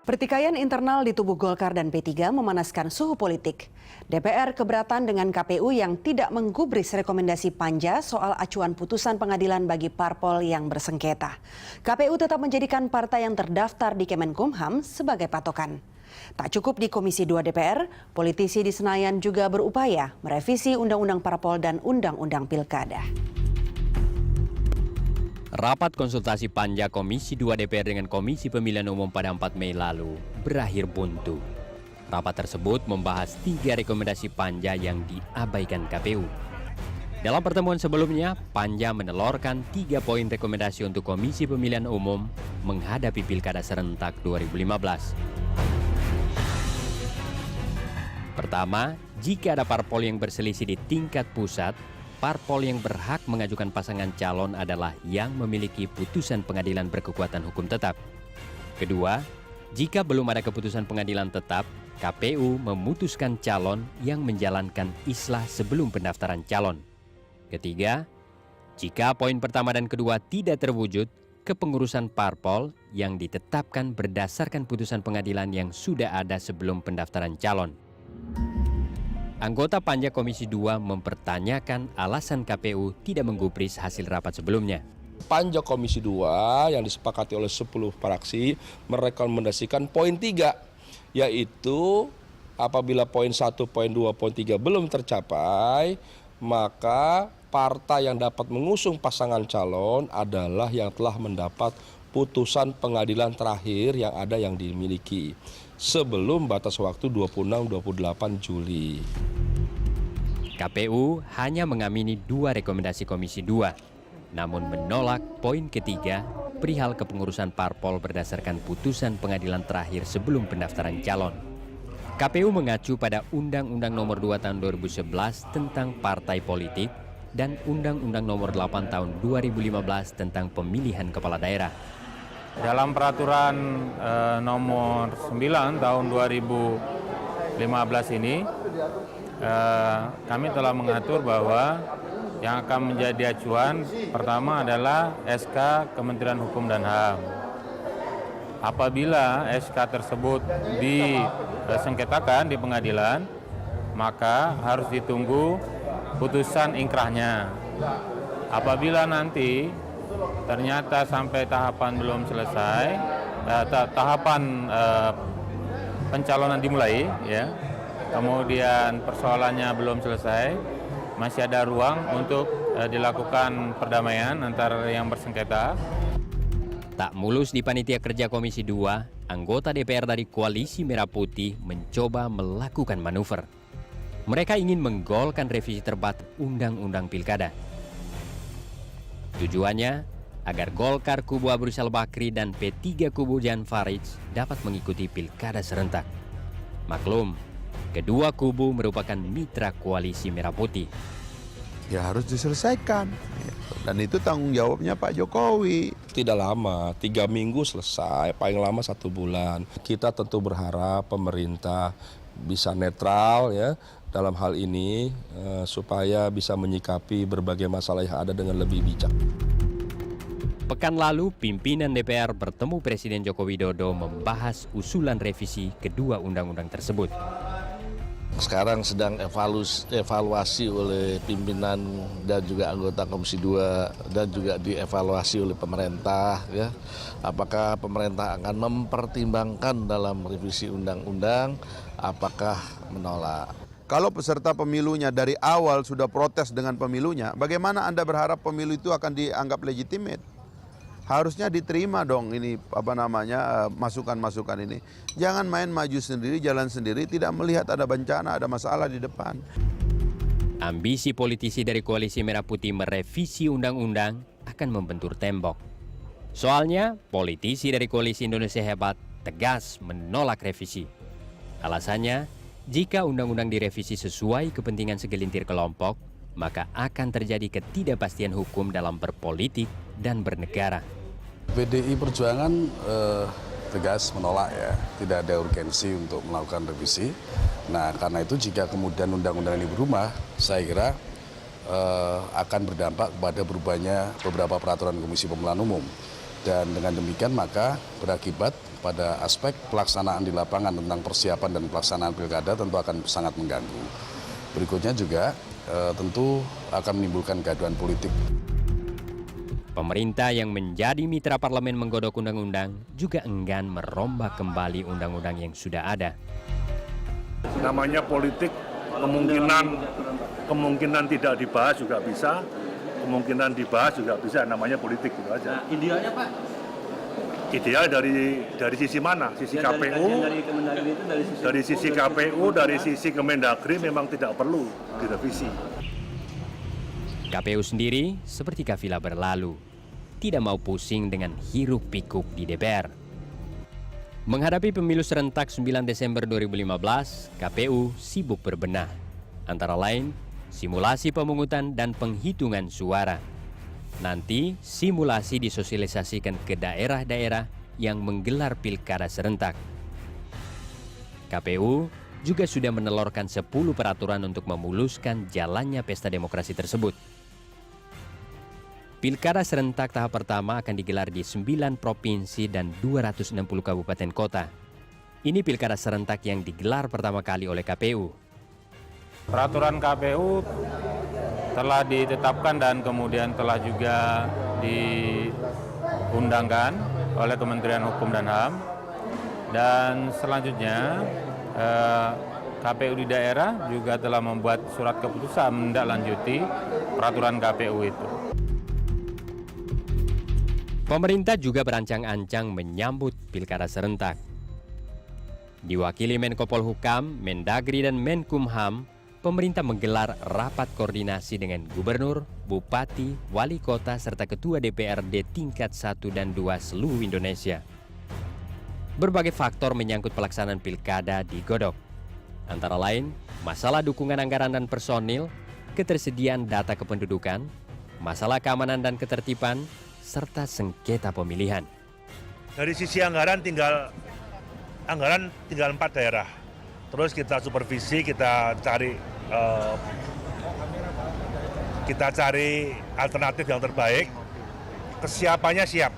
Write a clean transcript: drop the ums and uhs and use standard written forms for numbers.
Pertikaian internal di tubuh Golkar dan P3 memanaskan suhu politik. DPR keberatan dengan KPU yang tidak menggubris rekomendasi Panja soal acuan putusan pengadilan bagi parpol yang bersengketa. KPU tetap menjadikan partai yang terdaftar di Kemenkumham sebagai patokan. Tak cukup di Komisi 2 DPR, politisi di Senayan juga berupaya merevisi Undang-Undang Parpol dan Undang-Undang Pilkada. Rapat konsultasi Panja Komisi 2 DPR dengan Komisi Pemilihan Umum pada 4 Mei lalu berakhir buntu. Rapat tersebut membahas 3 rekomendasi Panja yang diabaikan KPU. Dalam pertemuan sebelumnya, Panja menelorkan 3 poin rekomendasi untuk Komisi Pemilihan Umum menghadapi Pilkada serentak 2015. Pertama, jika ada parpol yang berselisih di tingkat pusat, parpol yang berhak mengajukan pasangan calon adalah yang memiliki putusan pengadilan berkekuatan hukum tetap. Kedua, jika belum ada keputusan pengadilan tetap, KPU memutuskan calon yang menjalankan islah sebelum pendaftaran calon. Ketiga, jika poin pertama dan kedua tidak terwujud, kepengurusan parpol yang ditetapkan berdasarkan putusan pengadilan yang sudah ada sebelum pendaftaran calon. Anggota Panja Komisi 2 mempertanyakan alasan KPU tidak menggubris hasil rapat sebelumnya. Panja Komisi 2 yang disepakati oleh 10 fraksi merekomendasikan poin 3, yaitu apabila poin 1, poin 2, poin 3 belum tercapai, maka partai yang dapat mengusung pasangan calon adalah yang telah mendapat putusan pengadilan terakhir yang ada yang dimiliki sebelum batas waktu 26-28 Juli. KPU hanya mengamini 2 rekomendasi Komisi 2, namun menolak poin ketiga perihal kepengurusan parpol berdasarkan putusan pengadilan terakhir sebelum pendaftaran calon. KPU mengacu pada Undang-Undang Nomor 2 Tahun 2011 tentang partai politik dan Undang-Undang Nomor 8 Tahun 2015 tentang pemilihan kepala daerah. Dalam peraturan nomor 9 tahun 2015 ini, kami telah mengatur bahwa yang akan menjadi acuan pertama adalah SK Kementerian Hukum dan HAM. Apabila SK tersebut disengketakan di pengadilan, maka harus ditunggu putusan ingkrahnya. Apabila nanti ternyata sampai tahapan belum selesai, tahapan pencalonan dimulai, ya, kemudian persoalannya belum selesai, masih ada ruang untuk dilakukan perdamaian antar yang bersengketa. Tak mulus di panitia kerja Komisi 2, anggota DPR dari Koalisi Merah Putih mencoba melakukan manuver. Mereka ingin menggolkan revisi terbatas Undang-Undang Pilkada. Tujuannya agar Golkar kubu Abu Rizal Bakri dan P3 kubu Jan Faridz dapat mengikuti Pilkada serentak. Maklum, kedua kubu merupakan mitra Koalisi Merah Putih. Ya harus diselesaikan. Dan itu tanggung jawabnya Pak Jokowi. Tidak lama, 3 minggu selesai, paling lama 1 bulan. Kita tentu berharap pemerintah bisa netral ya dalam hal ini supaya bisa menyikapi berbagai masalah yang ada dengan lebih bijak. Pekan lalu, pimpinan DPR bertemu Presiden Joko Widodo membahas usulan revisi kedua undang-undang tersebut. Sekarang sedang evaluasi oleh pimpinan dan juga anggota Komisi 2 dan juga dievaluasi oleh pemerintah, ya. Apakah pemerintah akan mempertimbangkan dalam revisi undang-undang, apakah menolak. Kalau peserta pemilunya dari awal sudah protes dengan pemilunya, bagaimana Anda berharap pemilu itu akan dianggap legitimate? Harusnya diterima dong ini masukan-masukan ini. Jangan main maju sendiri, jalan sendiri, tidak melihat ada bencana, ada masalah di depan. Ambisi politisi dari Koalisi Merah Putih merevisi undang-undang akan membentur tembok. Soalnya, politisi dari Koalisi Indonesia Hebat tegas menolak revisi. Alasannya, jika undang-undang direvisi sesuai kepentingan segelintir kelompok, maka akan terjadi ketidakpastian hukum dalam berpolitik dan bernegara. PDI Perjuangan tegas menolak, ya, tidak ada urgensi untuk melakukan revisi. Nah, karena itu jika kemudian undang-undang ini berubah, saya kira akan berdampak kepada berubahnya beberapa peraturan Komisi Pemilihan Umum. Dan dengan demikian maka berakibat pada aspek pelaksanaan di lapangan tentang persiapan dan pelaksanaan pilkada tentu akan sangat mengganggu. Berikutnya juga tentu akan menimbulkan gaduhan politik. Pemerintah yang menjadi mitra parlemen menggodok undang-undang juga enggan merombak kembali undang-undang yang sudah ada. Namanya politik, kemungkinan tidak dibahas juga bisa, kemungkinan dibahas juga bisa, namanya politik gitu aja. Nah, idealnya Pak? Ideal dari sisi mana? Sisi Ya, KPU, dari sisi KPU, dari sisi Kemendagri memang tidak perlu direvisi. KPU sendiri seperti kafilah berlalu, tidak mau pusing dengan hiruk-pikuk di DPR. Menghadapi pemilu serentak 9 Desember 2015, KPU sibuk berbenah. Antara lain, simulasi pemungutan dan penghitungan suara. Nanti, simulasi disosialisasikan ke daerah-daerah yang menggelar pilkada serentak. KPU juga sudah menelorkan 10 peraturan untuk memuluskan jalannya pesta demokrasi tersebut. Pilkada serentak tahap pertama akan digelar di 9 provinsi dan 260 kabupaten kota. Ini pilkada serentak yang digelar pertama kali oleh KPU. Peraturan KPU telah ditetapkan dan kemudian telah juga diundangkan oleh Kementerian Hukum dan HAM. Dan selanjutnya KPU di daerah juga telah membuat surat keputusan menindaklanjuti peraturan KPU itu. Pemerintah juga berancang-ancang menyambut pilkada serentak. Diwakili Menko Polhukam, Mendagri, dan Menkumham, pemerintah menggelar rapat koordinasi dengan gubernur, bupati, wali kota, serta ketua DPRD tingkat 1 dan 2 seluruh Indonesia. Berbagai faktor menyangkut pelaksanaan pilkada digodok. Antara lain, masalah dukungan anggaran dan personil, ketersediaan data kependudukan, masalah keamanan dan ketertiban, serta sengketa pemilihan. Dari sisi anggaran tinggal 4 daerah. Terus kita supervisi, kita cari alternatif yang terbaik. Kesiapannya siap.